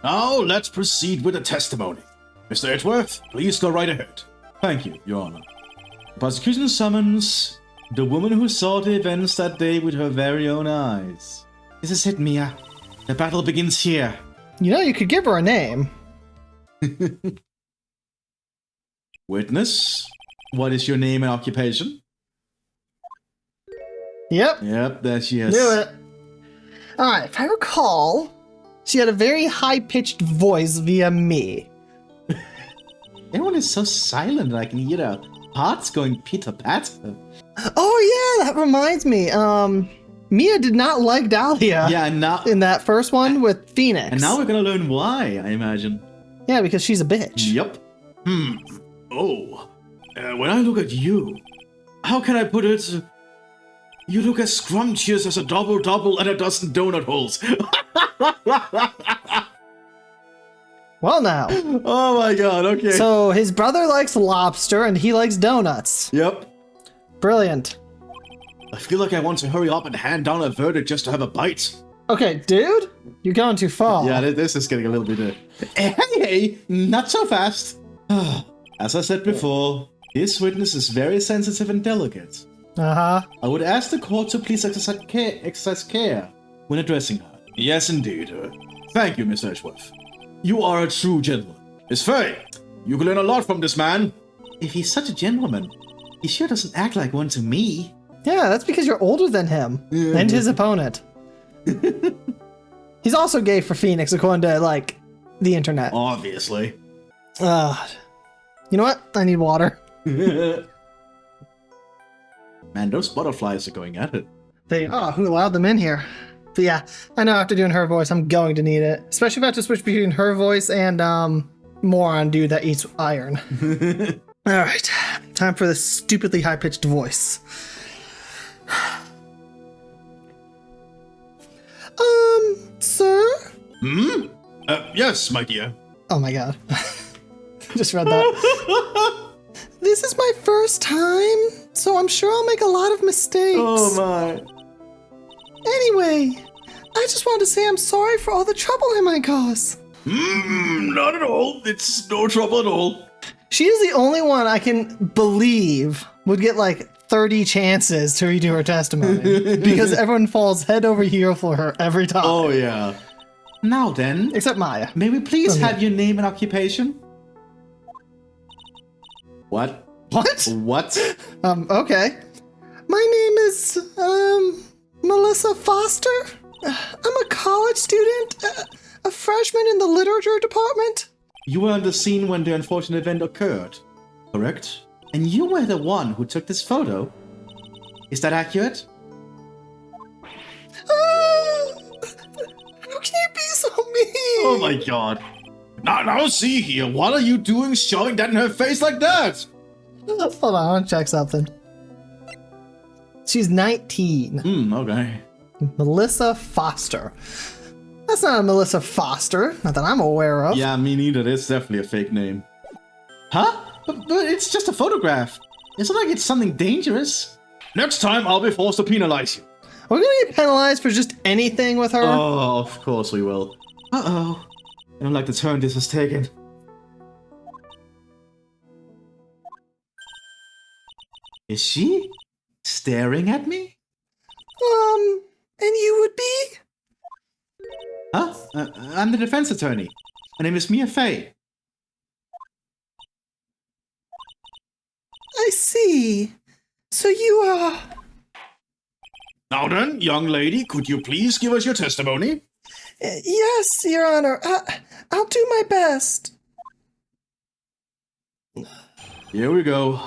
Now let's proceed with the testimony. Mr. Edgeworth, please go right ahead. Thank you, Your Honor. The prosecution summons the woman who saw the events that day with her very own eyes. This is it, Mia. The battle begins here. You know, you could give her a name. Witness, what is your name and occupation? Yep, there she is. knew it. Alright, if I recall, she had a very high-pitched voice via me. Everyone is so silent that I can hear their hearts going pitter-patter. Oh yeah, that reminds me. Mia did not like Dahlia. Yeah, and now in that first one with Phoenix. And now we're gonna learn why, I imagine. Yeah, because she's a bitch. Yep. Oh. When I look at you, how can I put it? You look as scrumptious as a double-double and a dozen donut holes. Well now. Oh my god, okay. So his brother likes lobster and he likes donuts. Yep. Brilliant. I feel like I want to hurry up and hand down a verdict just to have a bite. Okay, dude, you're going too far. Yeah, this is getting a little bit... Hey, not so fast. As I said before, this witness is very sensitive and delicate. Uh-huh. I would ask the court to please exercise care when addressing her. Yes, indeed. Thank you, Mr. Edgeworth. You are a true gentleman. Miss Faye, you can learn a lot from this man. If he's such a gentleman, he sure doesn't act like one to me. Yeah, that's because you're older than him and his opponent. He's also gay for Phoenix, according to, like, the internet. Obviously. You know what? I need water. Man, those butterflies are going at it. Who allowed them in here? But yeah, I know after doing her voice, I'm going to need it. Especially if I have to switch between her voice and, Moron dude that eats iron. Alright, time for the stupidly high-pitched voice. Sir? Yes, my dear. Oh my god. I just read that. This is my first time, so I'm sure I'll make a lot of mistakes. Oh my. Anyway, I just wanted to say I'm sorry for all the trouble I might cause. Not at all. It's no trouble at all. She is the only one I can believe would get like 30 chances to redo her testimony because everyone falls head over heel for her every time. Oh yeah. Now then, Except Maya. may we please have your name and occupation? What? What? What? Okay. My name is, Melissa Foster. I'm a college student, a freshman in the literature department. You were on the scene when the unfortunate event occurred, correct? And you were the one who took this photo. Is that accurate? How can you be so mean? Oh my god. Now see here, what are you doing shoving that in her face like that? Hold on, I want to check something. She's 19. Okay. Melissa Foster. That's not a Melissa Foster, not that I'm aware of. Yeah, me neither. It's definitely a fake name. Huh? But it's just a photograph. It's not like it's something dangerous. Next time, I'll be forced to penalize you. Are we gonna get penalized for just anything with her? Oh, of course we will. Uh-oh. I don't like the turn this has taken. Is she staring at me? And you would be? Huh? I'm the defense attorney. My name is Mia Faye. I see. So you are... Now then, young lady, could you please give us your testimony? Yes, Your Honor. I'll do my best. Here we go.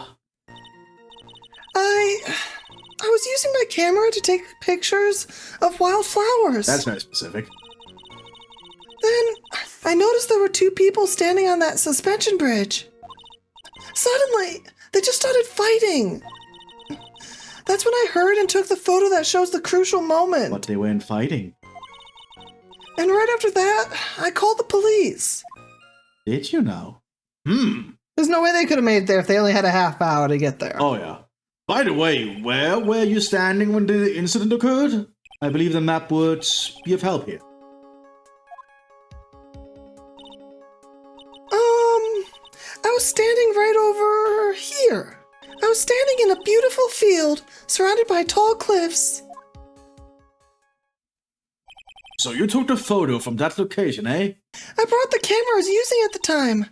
I was using my camera to take pictures of wildflowers. That's very specific. Then I noticed there were two people standing on that suspension bridge. Suddenly, they just started fighting. That's when I heard and took the photo that shows the crucial moment. But they weren't fighting. And right after that, I called the police. Did you now? There's no way they could have made it there if they only had a half hour to get there. Oh, yeah. By the way, where were you standing when the incident occurred? I believe the map would be of help here. I was standing right over here. I was standing in a beautiful field, surrounded by tall cliffs. So you took the photo from that location, eh? I brought the camera I was using at the time,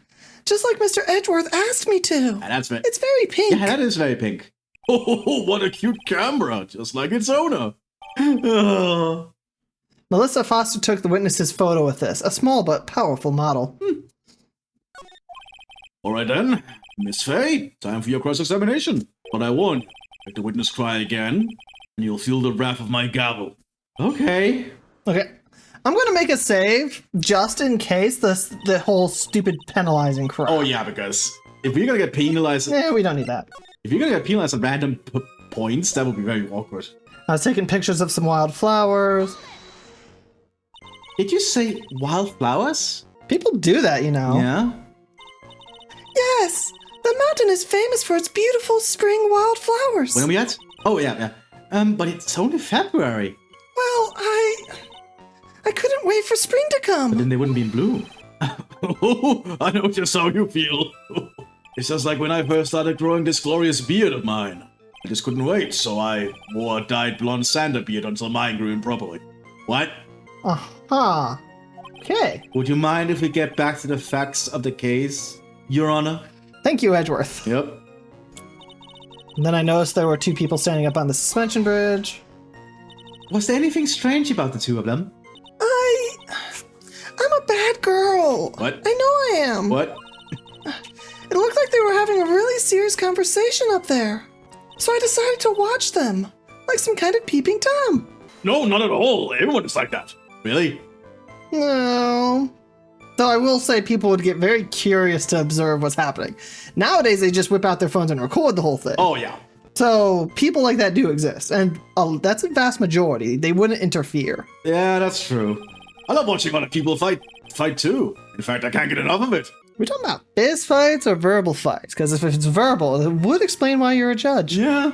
just like Mr. Edgeworth asked me to. Yeah, that's It's very pink. Yeah, that is very pink. Oh, what a cute camera, just like its owner. Oh. Melissa Foster took the witness's photo with this, a small but powerful model. All right then, Miss Faye, time for your cross-examination. But I warn you, if the witness cry again, and you'll feel the wrath of my gavel. Okay. Okay. I'm going to make a save just in case the whole stupid penalizing crap. Oh yeah, because if you're gonna get penalized, Yeah, we don't need that. if you're gonna get penalized at random points, that would be very awkward. I was taking pictures of some wildflowers. Did you say wildflowers? People do that, you know. Yeah. Yes, the mountain is famous for its beautiful spring wildflowers. When are we at? Oh yeah. But it's only February. Well, I couldn't wait for spring to But come. then they wouldn't be in bloom. I know just how you feel. It's just like when I first started growing this glorious beard of mine. I just couldn't wait, so I wore a dyed blonde Santa beard until mine grew in properly. What? Uh-huh. Okay. Would you mind if we get back to the facts of the case, Your Honor? Thank you, Edgeworth. Yep. And then I noticed there were two people standing up on the suspension bridge. Was there anything strange about the two of them? I'm a bad girl. What? I know I am. What? It looked like they were having a really serious conversation up there. So I decided to watch them, like some kind of peeping Tom. No, not at all. Everyone is like that. Really? No. Though I will say people would get very curious to observe what's happening. Nowadays, they just whip out their phones and record the whole thing. Oh, yeah. So people like that do exist, and that's a vast majority. They wouldn't interfere. Yeah, that's true. I love watching other people fight too. In fact, I can't get enough of it. We're talking about fist fights or verbal fights, because if it's verbal, it would explain why you're a judge. Yeah.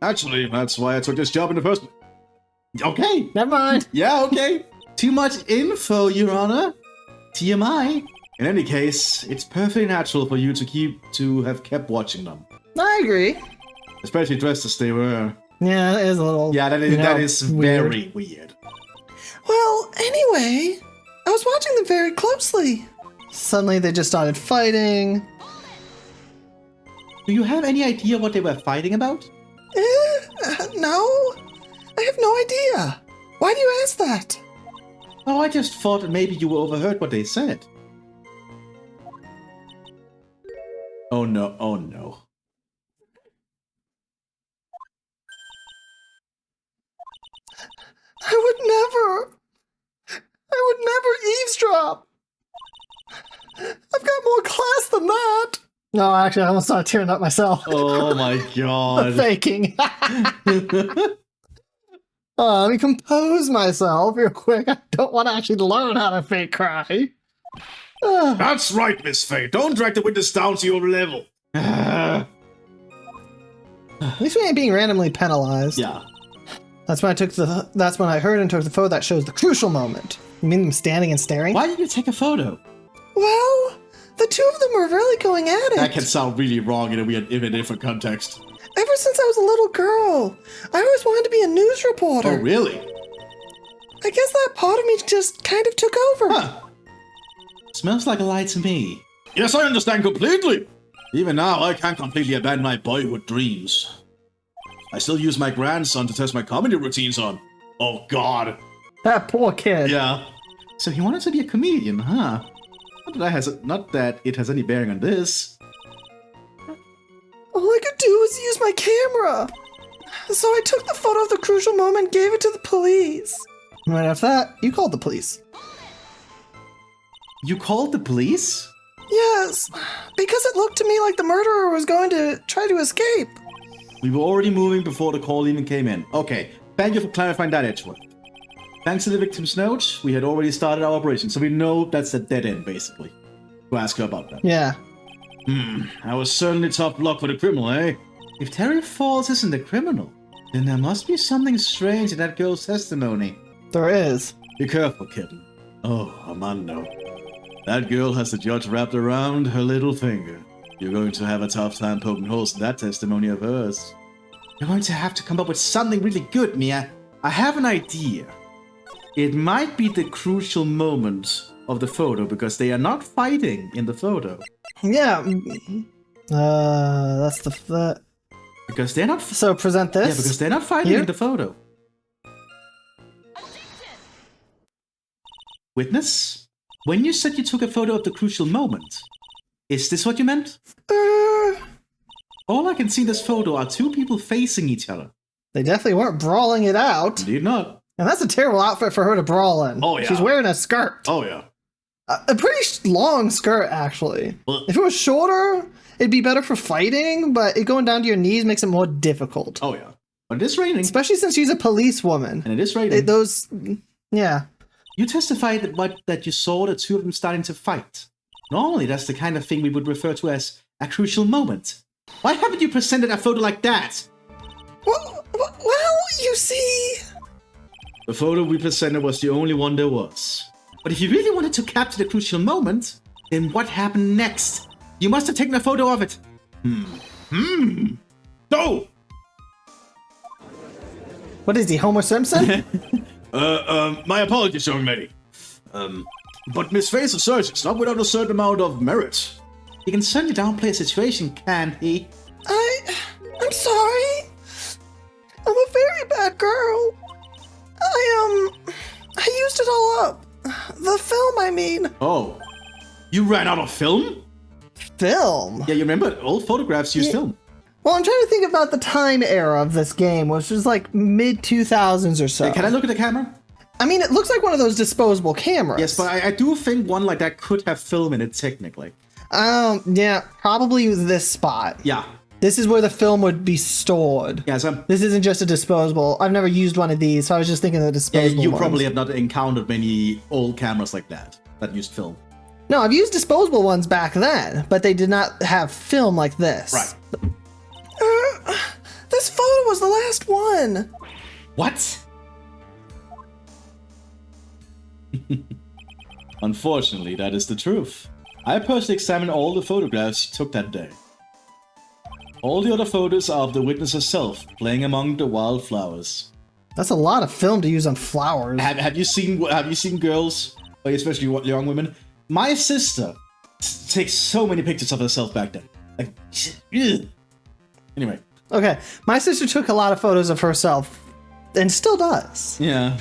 Actually, that's why I took this job in the first place. Okay. Never mind. Yeah, okay. Too much info, Your Honor. TMI. In any case, it's perfectly natural for you to have kept watching them. I agree. Especially dressed as they were. Yeah, it is a little. Yeah, that is weird. very weird. Well, anyway, I was watching them very closely. Suddenly they just started fighting. Do you have any idea what they were fighting about? No, I have no idea. Why do you ask that? Oh, I just thought that maybe you overheard what they said. Oh no, oh no. I would never eavesdrop. I've got more class than that. No, actually, I almost started tearing up myself. Oh my god. Faking. Let me compose myself real quick. I don't want to actually learn how to fake cry. That's right, Miss Faye. Don't drag the witness down to your level. At least we ain't being randomly penalized. Yeah. That's when I heard and took the photo that shows the crucial moment. You mean them standing and staring? Why did you take a photo? Well, the two of them were really going at it. That can sound really wrong in a different context. Ever since I was a little girl, I always wanted to be a news reporter. Oh, really? I guess that part of me just kind of took over. Huh. Smells like a lie to me. Yes, I understand completely. Even now, I can't completely abandon my boyhood dreams. I still use my grandson to test my comedy routines on. Oh, God. That poor kid. Yeah. So he wanted to be a comedian, huh? Not that it has any bearing on this. All I could do was use my camera. So I took the photo of the crucial moment and gave it to the police. Right after that, you called the police. You called the police? Yes, because it looked to me like the murderer was going to try to escape. We were already moving before the call even came in. Okay, thank you for clarifying that, Edgeworth. Thanks to the victim's note, we had already started our operation, so we know that's a dead end, basically. To ask her about that. Yeah. That was certainly tough luck for the criminal, eh? If Terry Falls isn't the criminal, then there must be something strange in that girl's testimony. There is. Be careful, kitten. Oh, Armando. That girl has the judge wrapped around her little finger. You're going to have a tough time poking holes in that testimony of hers. You're going to have to come up with something really good, Mia. I have an idea. It might be the crucial moment of the photo because they are not fighting in the photo. Yeah. That's the... Because they're not... So present this? Yeah, because they're not fighting in the photo. Witness? When you said you took a photo of the crucial moment, is this what you meant? All I can see in this photo are two people facing each other. They definitely weren't brawling it out. Indeed not. And that's a terrible outfit for her to brawl in. Oh, yeah. She's wearing a skirt. Oh, yeah. A pretty long skirt, actually. If it was shorter, it'd be better for fighting, but it going down to your knees makes it more difficult. Oh, yeah. But it is raining. Especially since she's a police woman. And it is raining. Yeah. You testified that you saw the two of them starting to fight. Normally, that's the kind of thing we would refer to as a crucial moment. Why haven't you presented a photo like that? Well, you see... The photo we presented was the only one there was. But if you really wanted to capture the crucial moment, then what happened next? You must have taken a photo of it. No! What is he, Homer Simpson? My apologies, young lady. But Miss Faye's asserts it's not without a certain amount of merit. He can certainly downplay a situation, can't he? I'm sorry. I'm a very bad girl. I used it all up. The film, I mean. Oh. You ran out of film? Film? Yeah, you remember old photographs use film. Well, I'm trying to think about the time era of this game, which was like mid-2000s or so. Hey, can I look at the camera? I mean, it looks like one of those disposable cameras. Yes, but I do think one like that could have film in it, technically. Yeah, probably this spot. Yeah. This is where the film would be stored. Yeah, so this isn't just a disposable. I've never used one of these, so I was just thinking of the disposable you ones. probably have not encountered many old cameras like that used film. No, I've used disposable ones back then, but they did not have film like this. Right. This photo was the last one. What? Unfortunately, that is the truth. I personally examined all the photographs you took that day. All the other photos are of the witness herself, playing among the wildflowers. That's a lot of film to use on flowers. Have you seen girls, especially young women? My sister takes so many pictures of herself back then. Like, ugh. Anyway. Okay, my sister took a lot of photos of herself, and still does. Yeah.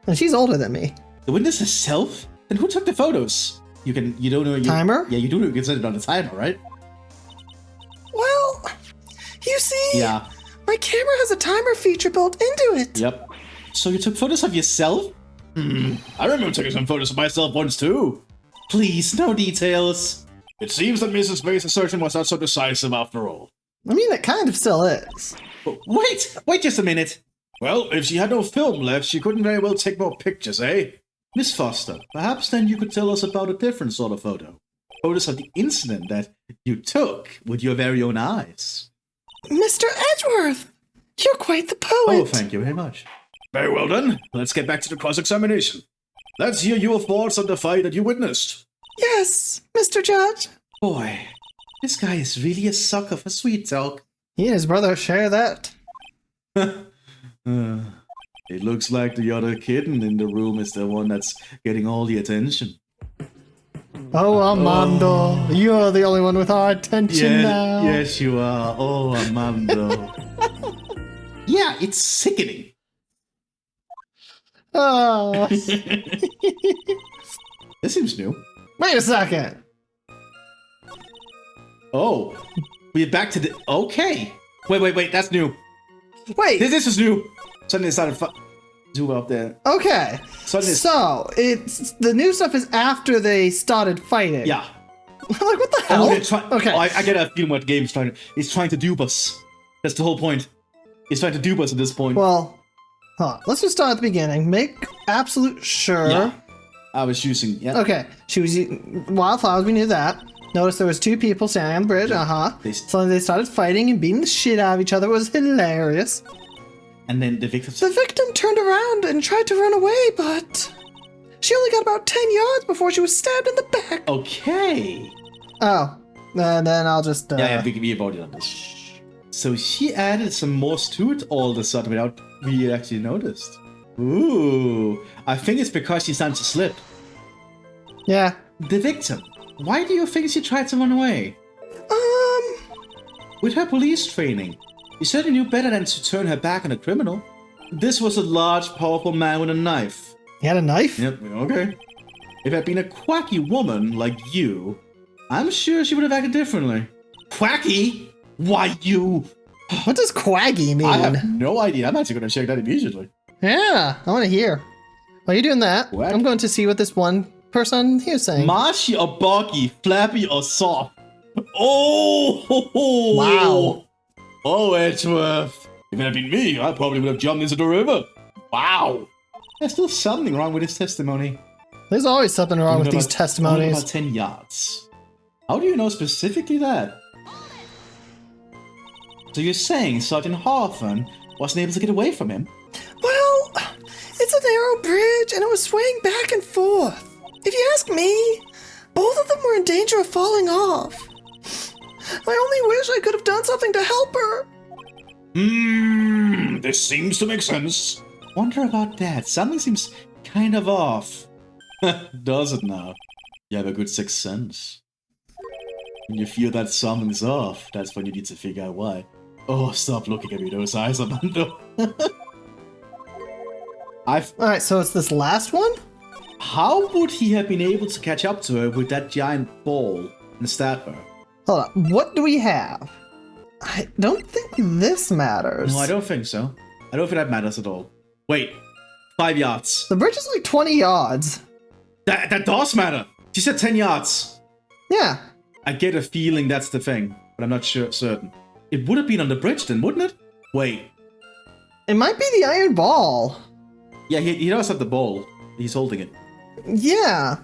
And she's older than me. The witness herself? Then who took the photos? You don't know. Timer? Yeah, you do know you can set it on a timer, right? Well, you see, yeah. My camera has a timer feature built into it. Yep. So you took photos of yourself? I remember taking some photos of myself once too. Please, no details. It seems that Mrs. Faye's assertion was not so decisive after all. I mean, it kind of still is. Wait just a minute. Well, if she had no film left, she couldn't very well take more pictures, eh? Miss Foster, perhaps then you could tell us about a different sort of photo. Photos of the incident that you took with your very own eyes. Mr. Edgeworth, you're quite the poet. Oh, thank you very much. Very well then, let's get back to the cross-examination. Let's hear your thoughts on the fight that you witnessed. Yes, Mr. Judge. Boy, this guy is really a sucker for sweet talk. He and his brother share that. It looks like the other kitten in the room is the one that's getting all the attention. Oh, Armando, you're the only one with our attention now. Yes, you are. Oh, Armando. Yeah, it's sickening. Oh. This seems new. Wait a second. Oh, we're back to the... Okay. Wait, that's new. Wait. This is new. Suddenly it started zoom up there. Okay. Suddenly so, it's the new stuff is after they started fighting. Yeah. Like, what the hell? Okay. Oh, I get a feeling what the game is trying to... It's trying to dupe us. That's the whole point. It's trying to dupe us at this point. Well, let's just start at the beginning. Make absolute sure. Yeah. I was using... Yeah. Okay. She was using wildflowers. We knew that. Notice there was two people standing on the bridge. So they started fighting and beating the shit out of each other. It was hilarious. And then the victim... The victim turned around and tried to run away, but She only got about 10 yards before she was stabbed in the back. Okay. Oh, then I'll just. Yeah, we voted on this. So she added some more to it all of a sudden without we actually noticed. Ooh, I think it's because she started to slip. Yeah. The victim. Why do you think she tried to run away? With her police training, she certainly knew better than to turn her back on a criminal. This was a large, powerful man with a knife. He had a knife? Yep, okay. If it had been a quacky woman like you, I'm sure she would have acted differently. Quacky? Why you? What does quaggy mean? I have no idea. I'm actually going to check that immediately. Yeah, I want to hear. While you're doing that, What? I'm going to see what this one person here is saying. Marshy or boggy, flappy or soft. Oh! Wow. Oh, Edgeworth. If it had been me, I probably would have jumped into the river. Wow. There's still something wrong with his testimony. There's always something wrong with these Only testimonies. about 10 yards. How do you know specifically that? So you're saying Sergeant Hawthorne wasn't able to get away from him? Well, it's a narrow bridge and it was swaying back and forth. If you ask me, both of them were in danger of falling off. I only wish I could have done something to help her. This seems to make sense. Wonder about that. Something seems kind of off. Does it now? You have a good sixth sense. When you feel that something's off, that's when you need to figure out why. Oh, stop looking at me, those eyes, Amanda. Alright, so it's this last one? How would he have been able to catch up to her with that giant ball and stab her? Hold on, what do we have? I don't think this matters. No, I don't think so. I don't think that matters at all. Wait, 5 yards. The bridge is like 20 yards. That does matter. She said 10 yards. Yeah. I get a feeling that's the thing, but I'm not certain. It would have been on the bridge then, wouldn't it? Wait. It might be the iron ball. Yeah, he does have the ball. He's holding it. Yeah.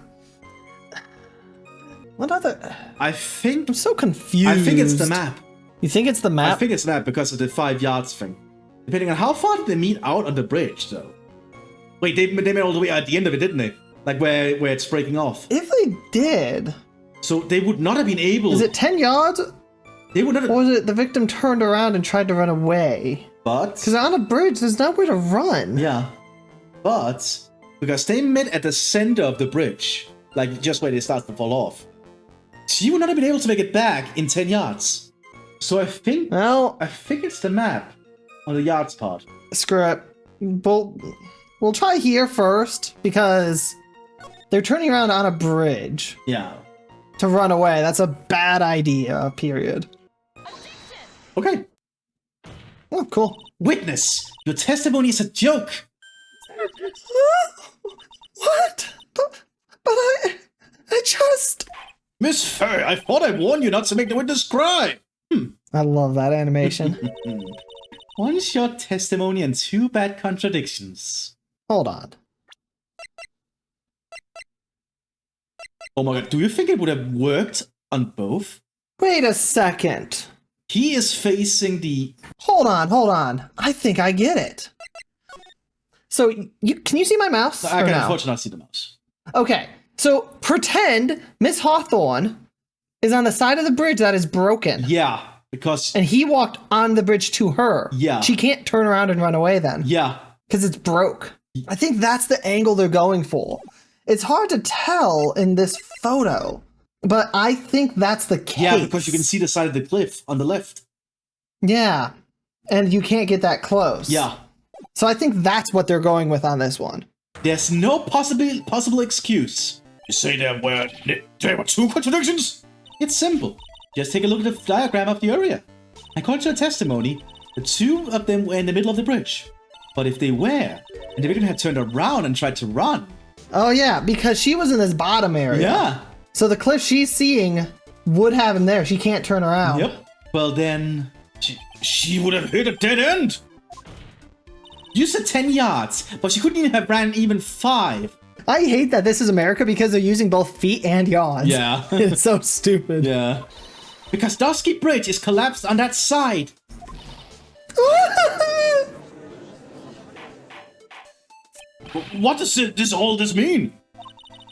What other... I think... I'm so confused. I think it's the map. You think it's the I map? think it's that because of the 5 yards thing. Depending on how far did they meet out on the bridge, though? Wait, they met all the way at the end of it, didn't they? Like where it's breaking off. If they did... So they would not have been able... Is it 10 yards? They would not have... Or was it the victim turned around and tried to run away? But... Because on a bridge, there's nowhere to run. Yeah. But... Because they met at the center of the bridge. Like, just where they start to fall off. She would not have been able to make it back in 10 yards. So I think... Well... I think it's the map. On the yards part. Screw it. We'll try here first, because they're turning around on a bridge. Yeah. To run away. That's a bad idea, period. Okay. Oh, cool. Witness! Your testimony is a joke! What? But I just... Miss Fay, I thought I warned you not to make the witness cry! I love that animation. One short testimony and 2 bad contradictions. Hold on. Oh my god, do you think it would have worked on both? Wait a second. He is facing the... Hold on. I think I get it. So, can you see my mouse? I or can no? unfortunately not see the mouse. Okay, so pretend Miss Hawthorne is on the side of the bridge that is broken. Yeah, because... And he walked on the bridge to her. Yeah. She can't turn around and run away then. Yeah. Because it's broke. I think that's the angle they're going for. It's hard to tell in this photo, but I think that's the case. Yeah, because you can see the side of the cliff on the left. Yeah, and you can't get that close. Yeah. So I think that's what they're going with on this one. There's no possible excuse. You say there were 2 contradictions? It's simple. Just take a look at the diagram of the area. According to the testimony, the 2 of them were in the middle of the bridge. But if they were, and the victim had turned around and tried to run... Oh yeah, because she was in this bottom area. Yeah. So the cliff she's seeing would have him there. She can't turn around. Yep. Well then, she would have hit a dead end. You said 10 yards, but she couldn't even have ran even 5. I hate that this is America because they're using both feet and yards. Yeah. It's so stupid. Yeah. Because Dusky Bridge is collapsed on that side. What does all this mean?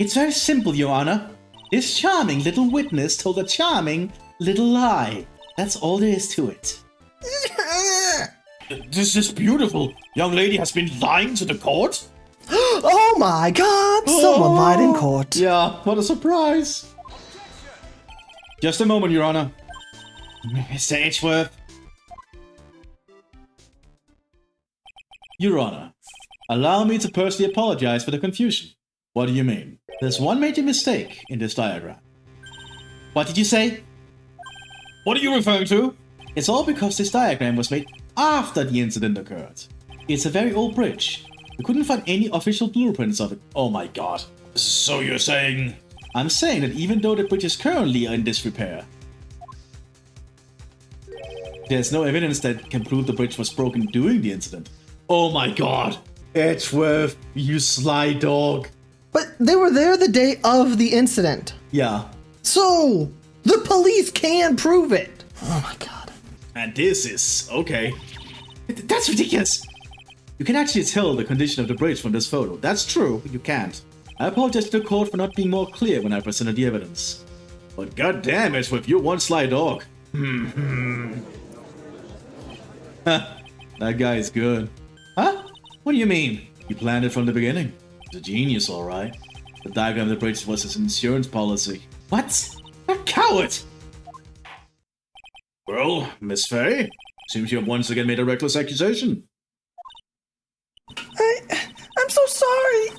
It's very simple, Your Honor. This charming little witness told a charming little lie. That's all there is to it. This beautiful young lady has been lying to the court? Oh my god! Someone lied in court. Yeah, what a surprise. Just a moment, Your Honor. Mr. Edgeworth. Your Honor, allow me to personally apologize for the confusion. What do you mean? There's one major mistake in this diagram. What did you say? What are you referring to? It's all because this diagram was made after the incident occurred. It's a very old bridge. We couldn't find any official blueprints of it. Oh my god. So you're saying... I'm saying that even though the bridge is currently in disrepair, there's no evidence that can prove the bridge was broken during the incident. Oh my god. Edgeworth, you sly dog. But they were there the day of the incident. Yeah. So, the police can prove it. Oh my god. And this is... okay. That's ridiculous. You can actually tell the condition of the bridge from this photo. That's true, you can't. I apologize to the court for not being more clear when I presented the evidence. But goddamn, Edgeworth, you're one sly dog. That guy is good. Huh? What do you mean? He planned it from the beginning. He's a genius, alright. The diagram of the bridge was his insurance policy. What? A coward! Well, Miss Faye, seems you have once again made a reckless accusation. I'm so sorry.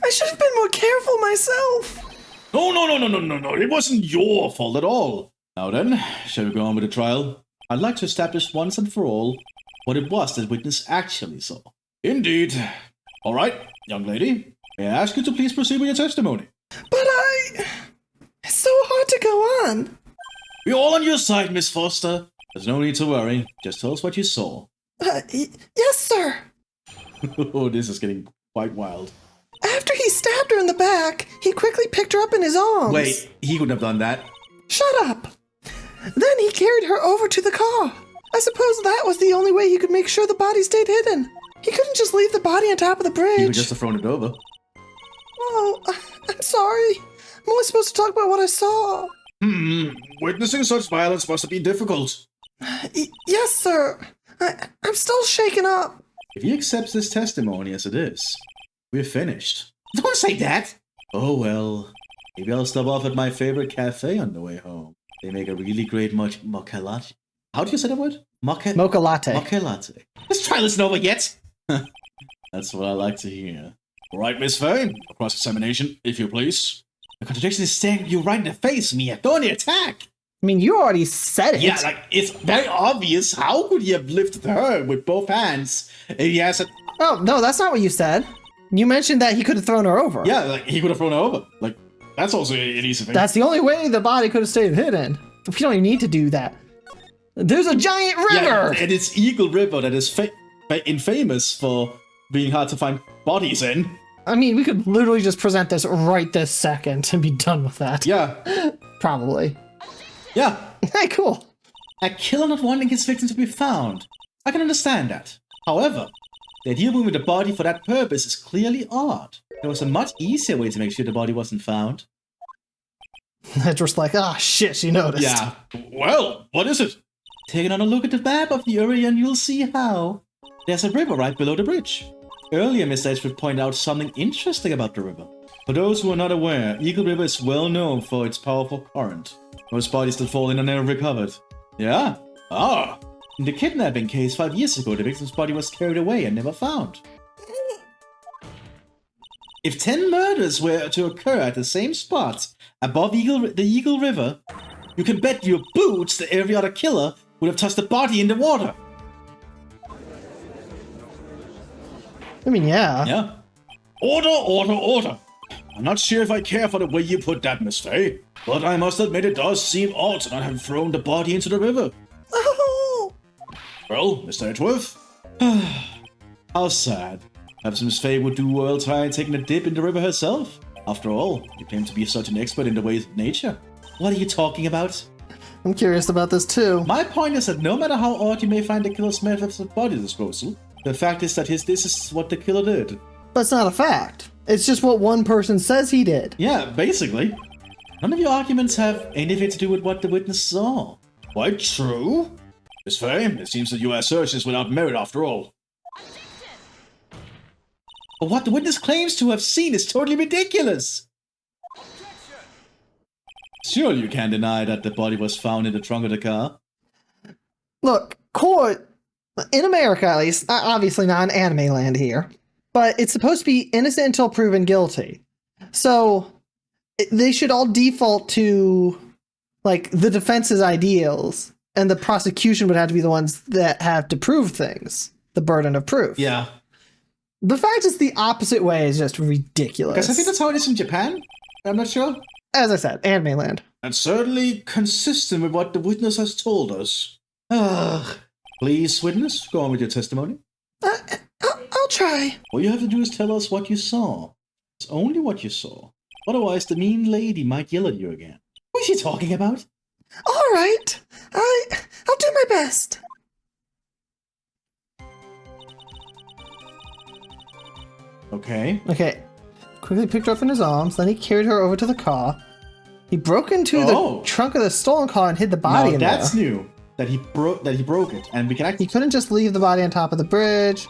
I should have been more careful myself. No. It wasn't your fault at all. Now then, shall we go on with the trial? I'd like to establish once and for all what it was that witness actually saw. Indeed. All right, young lady, may I ask you to please proceed with your testimony? But it's so hard to go on. We're all on your side, Miss Foster. There's no need to worry. Just tell us what you saw. Yes, sir. Oh, this is getting quite wild. After he stabbed her in the back, he quickly picked her up in his arms. Wait, he couldn't have done that. Shut up. Then he carried her over to the car. I suppose that was the only way he could make sure the body stayed hidden. He couldn't just leave the body on top of the bridge. He could just have thrown it over. Oh, I'm sorry. I'm only supposed to talk about what I saw. Witnessing such violence must have been difficult. Yes, sir. I'm still shaken up. If he accepts this testimony as it is, we're finished. Don't say that! Oh well, maybe I'll stop off at my favorite cafe on the way home. They make a really great mocha latte. How do you say that word? Mocha latte. Mocha latte. This trial isn't over yet! That's what I like to hear. Alright, Miss Faye, cross-examination, if you please. The contradiction is staring you right in the face, Mia. Go on the attack! I mean, you already said it. Yeah, like, it's very obvious. How could he have lifted her with both hands if he has a... Oh, no, that's not what you said. You mentioned that he could have thrown her over. Yeah, like, he could have thrown her over. Like, that's also an easy thing. That's the only way the body could have stayed hidden. You don't even need to do that. There's a giant river! Yeah, and it's Eagle River that is infamous for being hard to find bodies in. I mean, we could literally just present this right this second and be done with that. Yeah. Probably. Yeah. Hey, cool. A killer not wanting his victim to be found. I can understand that. However, the idea of moving the body for that purpose is clearly odd. There was a much easier way to make sure the body wasn't found. They're just like, ah, shit, she noticed. Yeah. Well, what is it? Take another look at the map of the area and you'll see how. There's a river right below the bridge. Earlier, Mr. Edgeworth pointed out something interesting about the river. For those who are not aware, Eagle River is well known for its powerful current. Most bodies that fall in are never recovered. Yeah? Ah! In the kidnapping case 5 years ago, the victim's body was carried away and never found. If 10 murders were to occur at the same spot above the Eagle River, you can bet your boots that every other killer would have tossed the body in the water. I mean, yeah. Yeah. Order! I'm not sure if I care for the way you put that, Miss Faye, but I must admit it does seem odd to not have thrown the body into the river. Oh. Well, Mr. Edgeworth, how sad. Perhaps Miss Faye would do well trying taking a dip in the river herself. After all, you claim to be such an expert in the ways of nature. What are you talking about? I'm curious about this too. My point is that no matter how odd you may find the killer's methods of body disposal, the fact is that this is what the killer did. But it's not a fact. It's just what one person says he did. Yeah, basically. None of your arguments have anything to do with what the witness saw. Quite true. Miss Faye, it seems that your assertion is without merit after all. But what the witness claims to have seen is totally ridiculous. Surely you can't deny that the body was found in the trunk of the car. Look, court, in America at least, obviously not in anime land here, but it's supposed to be innocent until proven guilty. So they should all default to, like, the defense's ideals, and the prosecution would have to be the ones that have to prove things. The burden of proof. Yeah. The fact it's the opposite way is just ridiculous. Because I think that's how it is in Japan. I'm not sure. As I said, anime land. And certainly consistent with what the witness has told us. Please, witness, go on with your testimony. I'll try. All you have to do is tell us what you saw. It's only what you saw. Otherwise, the mean lady might yell at you again. What is she talking about? All right. I'll do my best. Okay. Okay. Quickly picked her up in his arms, then he carried her over to the car. He broke into the trunk of the stolen car and hid the body in there. That's new. That he broke it, and we can actually. He couldn't just leave the body on top of the bridge.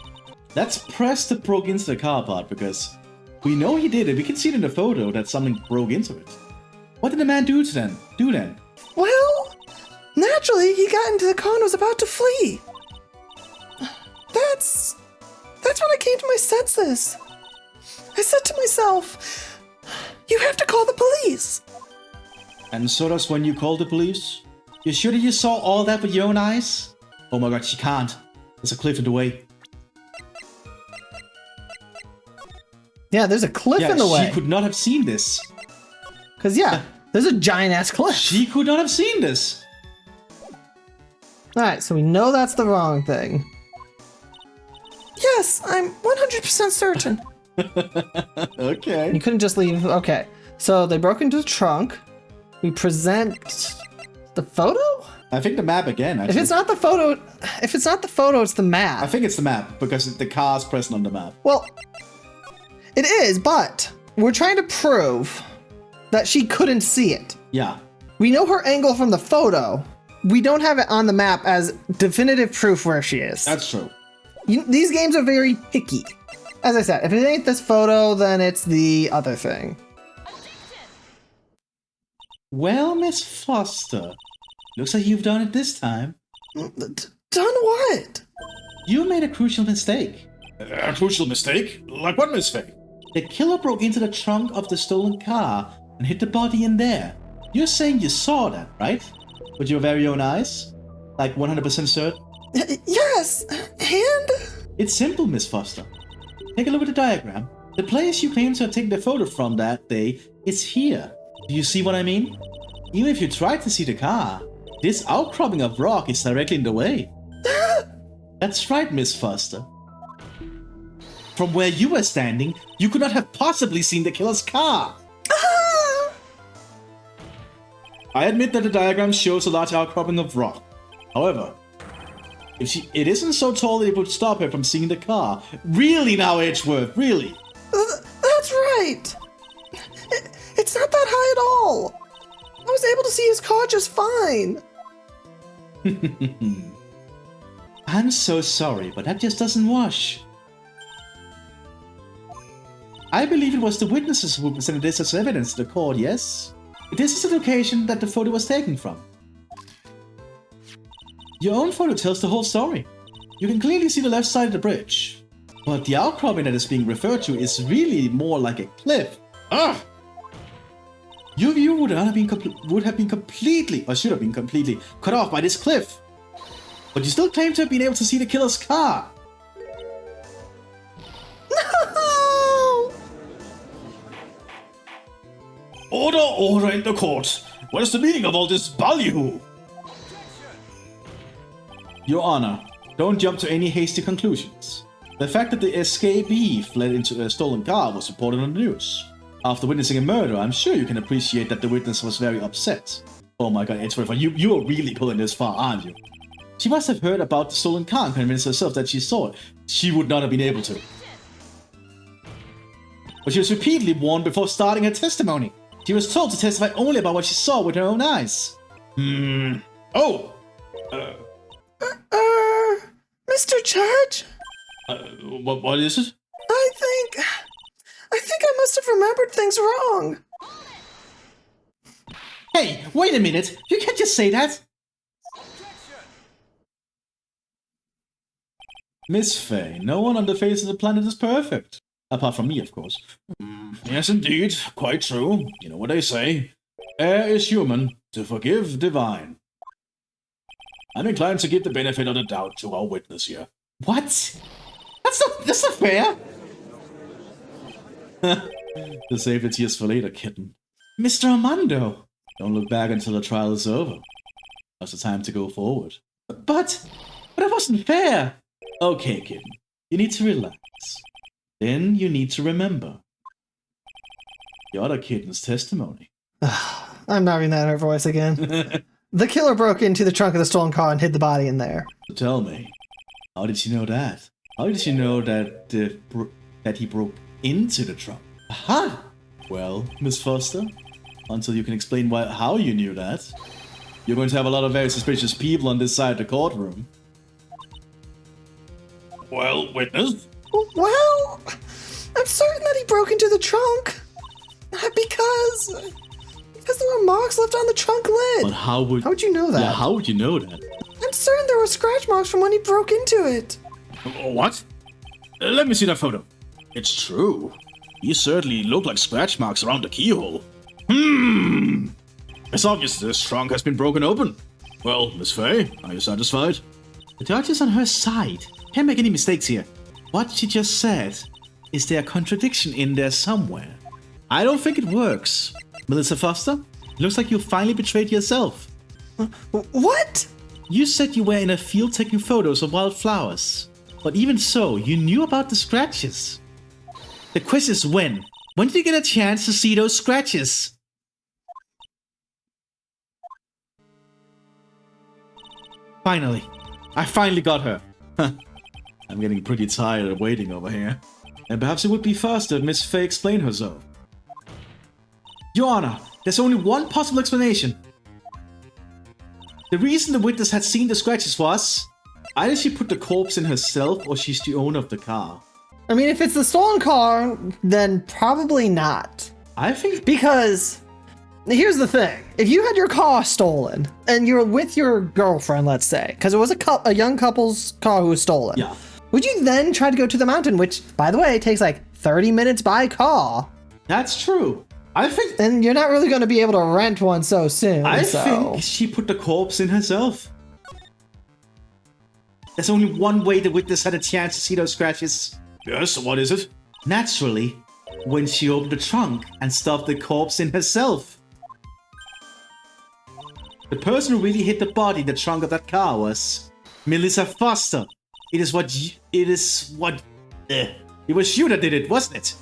Let's press the broke into the car part, because we know he did it. We can see it in the photo that something broke into it. What did the man do then? Well, naturally, he got into the car and was about to flee. That's when I came to my senses. I said to myself, you have to call the police. And so that's when you called the police? You sure that you saw all that with your own eyes? Oh my god, she can't. There's a cliff in the way. Yeah, there's a cliff in the way. She could not have seen this. Because, there's a giant-ass cliff. She could not have seen this. Alright, so we know that's the wrong thing. Yes, I'm 100% certain. Okay. You couldn't just leave. Okay, so they broke into the trunk. We present the photo? I think the map again, actually. If it's not the photo, it's the map. I think it's the map, because the car's present on the map. Well, it is, but we're trying to prove that she couldn't see it. Yeah. We know her angle from the photo. We don't have it on the map as definitive proof where she is. That's true. These games are very picky. As I said, if it ain't this photo, then it's the other thing. Well, Miss Foster, looks like you've done it this time. Done what? You made a crucial mistake. A crucial mistake? Like what, Miss Faye? The killer broke into the trunk of the stolen car and hid the body in there. You're saying you saw that, right? With your very own eyes? Like 100% certain? Yes, and? It's simple, Miss Foster. Take a look at the diagram. The place you claim to have taken the photo from that day is here. Do you see what I mean? Even if you try to see the car, this outcropping of rock is directly in the way. That's right, Miss Foster. From where you were standing, you could not have possibly seen the killer's car. I admit that the diagram shows a large outcropping of rock. However, it isn't so tall that it would stop her from seeing the car. Really now, Edgeworth, really? That's right. It's not that high at all. I was able to see his car just fine. I'm so sorry, but that just doesn't wash. I believe it was the witnesses who presented this as evidence to the court, yes? This is the location that the photo was taken from. Your own photo tells the whole story. You can clearly see the left side of the bridge. But the outcropping that is being referred to is really more like a cliff. Ugh! Your view would have been completely, or should have been completely, cut off by this cliff. But you still claim to have been able to see the killer's car. No! Order in the court. What is the meaning of all this ballyhoo? Your Honor, don't jump to any hasty conclusions. The fact that the escapee fled into a stolen car was reported on the news. After witnessing a murder, I'm sure you can appreciate that the witness was very upset. Oh my god, Edgeworth, you are really pulling this far, aren't you? She must have heard about the stolen car and convinced herself that she saw it. She would not have been able to. but she was repeatedly warned before starting her testimony. She was told to testify only about what she saw with her own eyes. Oh! Mr. Judge? What is it? I think I must have remembered things wrong. Hey, wait a minute! You can't just say that! Miss Faye, no one on the face of the planet is perfect. Apart from me, of course. Yes, indeed. Quite true. You know what they say. Err is human, to forgive divine. I'm inclined to give the benefit of the doubt to our witness here. What? That's not fair! To save the tears for later, kitten. Mr. Armando! Don't look back until the trial is over. Now's the time to go forward. But it wasn't fair! Okay, kitten. You need to relax. Then you need to remember the other kitten's testimony. I'm not reading that in her voice again. The killer broke into the trunk of the stolen car and hid the body in there. So tell me, how did she know that? How did she know that he broke into the trunk? Aha! Well, Miss Foster, until you can explain how you knew that, you're going to have a lot of very suspicious people on this side of the courtroom. Well, witness? Well, I'm certain that he broke into the trunk. Because there were marks left on the trunk lid. But how would you know that? Yeah, how would you know that? I'm certain there were scratch marks from when he broke into it. What? Let me see that photo. It's true. These certainly look like scratch marks around the keyhole. It's obvious this trunk has been broken open. Well, Miss Faye, are you satisfied? The judge is on her side. Can't make any mistakes here. What she just said, is there a contradiction in there somewhere? I don't think it works. Melissa Foster, it looks like you finally betrayed yourself. What? You said you were in a field taking photos of wildflowers. But even so, you knew about the scratches. The question is when? When did you get a chance to see those scratches? Finally. I finally got her. I'm getting pretty tired of waiting over here. And perhaps it would be faster if Miss Faye explained herself. Your Honor, there's only one possible explanation. The reason the witness had seen the scratches was either she put the corpse in herself or she's the owner of the car. I mean, if it's the stolen car, then probably not. I think... Because here's the thing. If you had your car stolen and you're with your girlfriend, let's say, because it was a young couple's car who was stolen. Yeah. Would you then try to go to the mountain, which, by the way, takes like 30 minutes by car? That's true. I think... And you're not really going to be able to rent one so soon. I think she put the corpse in herself. There's only one way the witness had a chance to see those scratches. Yes, what is it? Naturally, when she opened the trunk and stuffed the corpse in herself. The person who really hid the body in the trunk of that car was Melissa Foster. It was you that did it, wasn't it?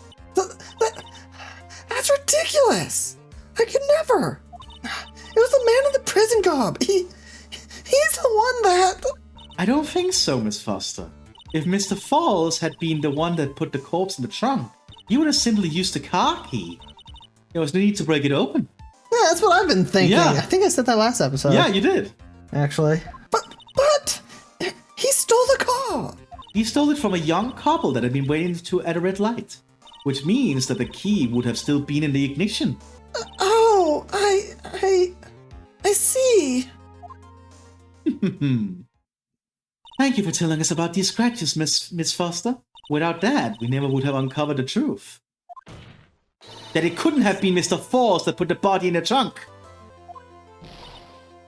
That's ridiculous. I could never. It was the man in the prison garb. He's the one that... I don't think so, Miss Foster. If Mr. Falls had been the one that put the corpse in the trunk, he would have simply used the car key. There was no need to break it open. Yeah, that's what I've been thinking. Yeah. I think I said that last episode. Yeah, you did. Actually. But he stole the car. He stole it from a young couple that had been waiting at a red light, which means that the key would have still been in the ignition. I see. Thank you for telling us about these scratches, Miss Foster. Without that, we never would have uncovered the truth. That it couldn't have been Mr. Falls that put the body in the trunk.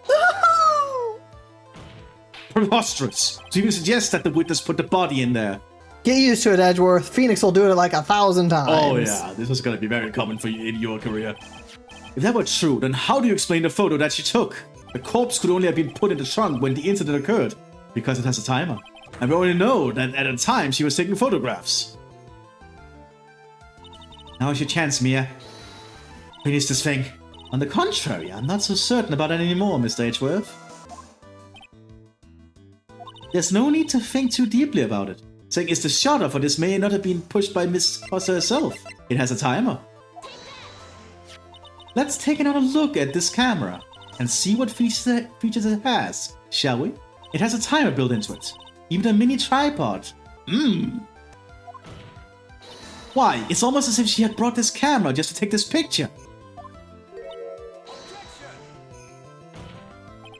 No! Preposterous. To even suggest that the witness put the body in there. Get used to it, Edgeworth. Phoenix will do it like 1,000 times. Oh yeah, this is going to be very common for you in your career. If that were true, then how do you explain the photo that she took? The corpse could only have been put in the trunk when the incident occurred, because it has a timer. And we already know that at the time she was taking photographs. Now is your chance, Mia. Finish this thing. On the contrary, I'm not so certain about it anymore, Mr. Edgeworth. There's no need to think too deeply about it. saying it's the shutter for this may not have been pushed by Miss Foster herself. It has a timer. Let's take another look at this camera and see what features it has, shall we? It has a timer built into it. Even a mini tripod. Why, it's almost as if she had brought this camera just to take this picture.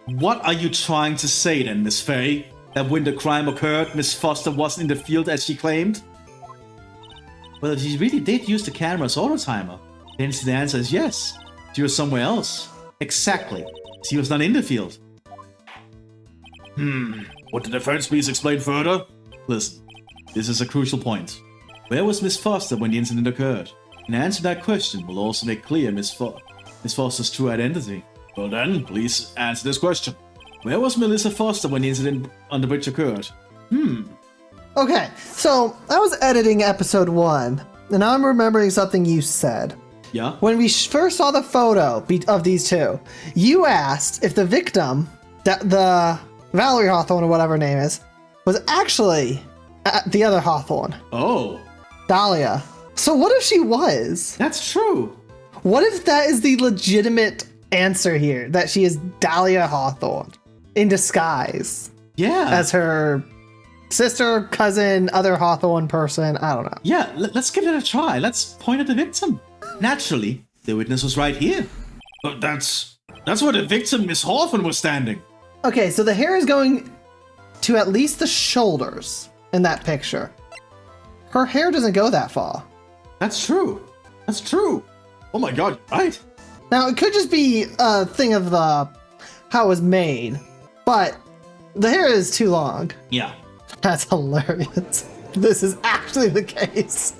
What are you trying to say then, Miss Faye? That when the crime occurred, Miss Foster wasn't in the field as she claimed? Well, if she really did use the camera's auto timer, then the answer is yes. She was somewhere else. Exactly. She was not in the field. Would the defense please explain further? Listen, this is a crucial point. Where was Miss Foster when the incident occurred? An answer to that question will also make clear Miss Foster's true identity. Well then, please answer this question. Where was Melissa Foster when the incident on the bridge occurred? Okay, so I was editing episode 1, and I'm remembering something you said. Yeah? When we first saw the photo of these two, you asked if the victim, the Valerie Hawthorne or whatever her name is, was actually the other Hawthorne. Oh. Dahlia. So what if she was? That's true. What if that is the legitimate answer here? That she is Dahlia Hawthorne in disguise. Yeah. As her sister, cousin, other Hawthorne person. I don't know. Yeah, let's give it a try. Let's point at the victim. Naturally, the witness was right here. But that's where the victim, Miss Hawthorne, was standing. Okay, so the hair is going to at least the shoulders in that picture. Her hair doesn't go that far. That's true. That's true. Oh my god, right. Now, it could just be a thing of how it was made, but the hair is too long. Yeah. That's hilarious. This is actually the case.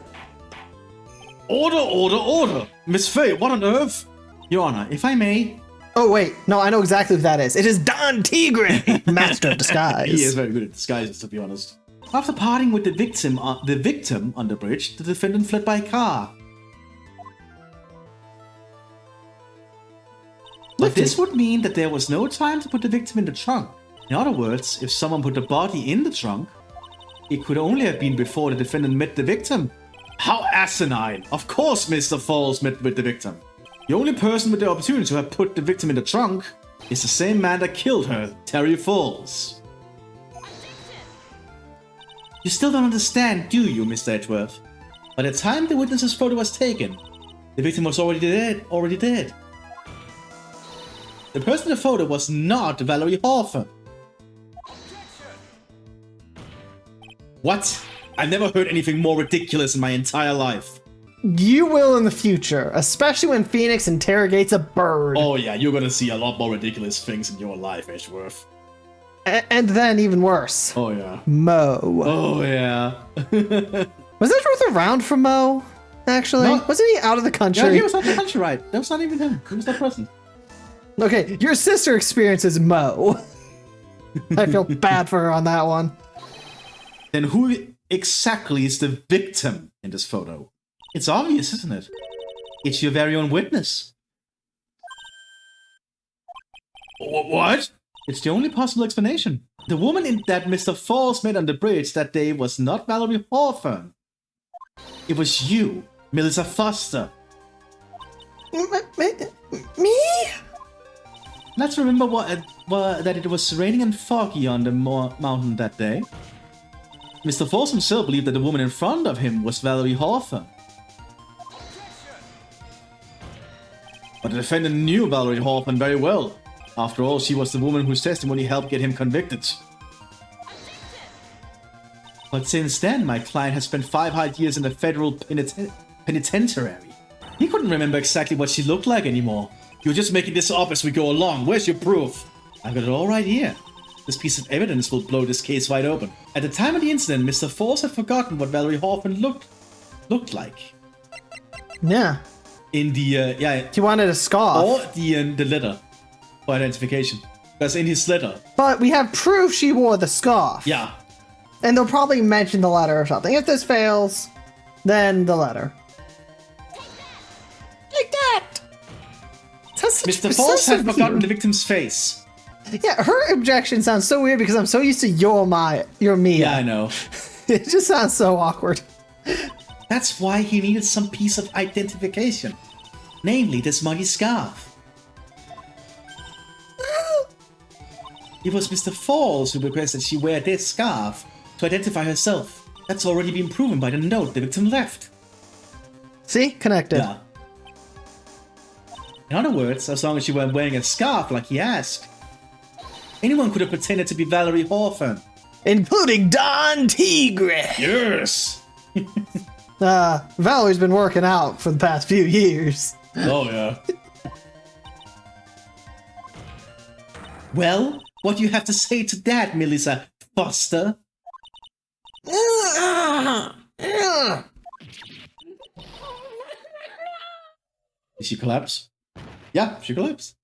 Order! Miss Faye, what on earth? Your Honor, if I may... Oh, wait. No, I know exactly who that is. It is Don Tigre, master of disguise. He is very good at disguises, to be honest. After parting with the victim on the bridge, the defendant fled by car. But this would mean that there was no time to put the victim in the trunk. In other words, if someone put the body in the trunk, it could only have been before the defendant met the victim. How asinine! Of course Mr. Falls met with the victim. The only person with the opportunity to have put the victim in the trunk is the same man that killed her, Terry Falls. You still don't understand, do you, Mr. Edgeworth? By the time the witness's photo was taken, the victim was already dead. The person in the photo was not Valerie Hawthorne. What? I've never heard anything more ridiculous in my entire life. You will in the future, especially when Phoenix interrogates a bird. Oh yeah, you're gonna see a lot more ridiculous things in your life, Edgeworth. And then even worse. Oh yeah. Mo. Oh yeah. Was Edgeworth around for Mo, actually? No. Wasn't he out of the country? Yeah, he was out of the country, right? That was not even him. He was not present. Okay, your sister experiences Mo. I feel bad for her on that one. Then who exactly is the victim in this photo? It's obvious, isn't it? It's your very own witness. What? It's the only possible explanation. The woman that Mr. Falls met on the bridge that day was not Valerie Hawthorne. It was you, Melissa Foster. Me? Let's remember that it was raining and foggy on the mountain that day. Mr. Falls himself believed that the woman in front of him was Valerie Hawthorne. But the defendant knew Valerie Hawthorne very well. After all, she was the woman whose testimony helped get him convicted. But since then, my client has spent 5 hard years in the federal penitentiary. He couldn't remember exactly what she looked like anymore. You're just making this up as we go along. Where's your proof? I've got it all right here. This piece of evidence will blow this case wide open. At the time of the incident, Mr. Falls had forgotten what Valerie Hawthorne looked like. Yeah. In the, He wanted a scarf. or the letter for identification. Because in his letter. But we have proof she wore the scarf. Yeah. And they'll probably mention the letter or something. If this fails, then the letter. Like that! Mr. Falls had forgotten the victim's face. Yeah, her objection sounds so weird because I'm so used to your Mia. Yeah, I know. It just sounds so awkward. That's why he needed some piece of identification. Namely, this muddy scarf. It was Mr. Falls who requested she wear this scarf to identify herself. That's already been proven by the note the victim left. See? Connected. Yeah. In other words, as long as she weren't wearing a scarf like he asked, anyone could have pretended to be Valerie Hawthorne. Including Don Tigre. Yes! Valerie's been working out for the past few years. Oh, yeah. Well, what do you have to say to that, Melissa Foster? Did she collapse? Yeah, she collapsed.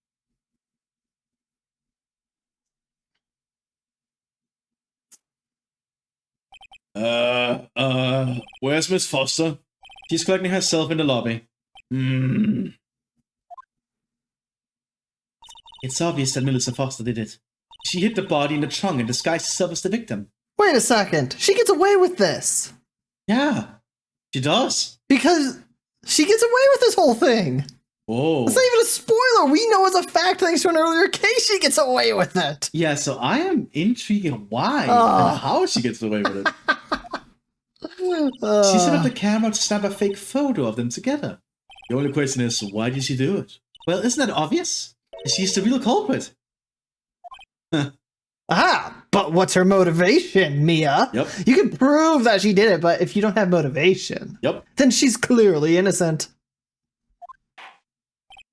Where's Miss Foster? She's collecting herself in the lobby. It's obvious that Melissa Foster did it. She hid the body in the trunk and disguised herself as the victim. Wait a second. She gets away with this. Yeah, she does. Because she gets away with this whole thing. Oh. It's not even a spoiler. We know as a fact, thanks to an earlier case, she gets away with it. Yeah, so I am intrigued on why and how she gets away with it. She set up the camera to snap a fake photo of them together. The only question is, why did she do it? Well, isn't that obvious? She's the real culprit. But what's her motivation, Mia? Yep. You can prove that she did it, but if you don't have motivation, then she's clearly innocent.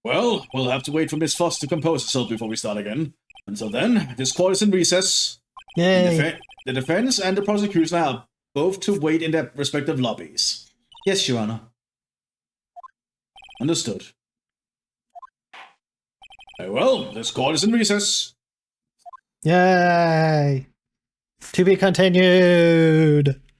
Well, we'll have to wait for Miss Foster to compose herself before we start again. Until then, this court is in recess. Yay. The defense and the prosecution are both to wait in their respective lobbies. Yes, Your Honor. Understood. Very well, this court is in recess. Yay. To be continued.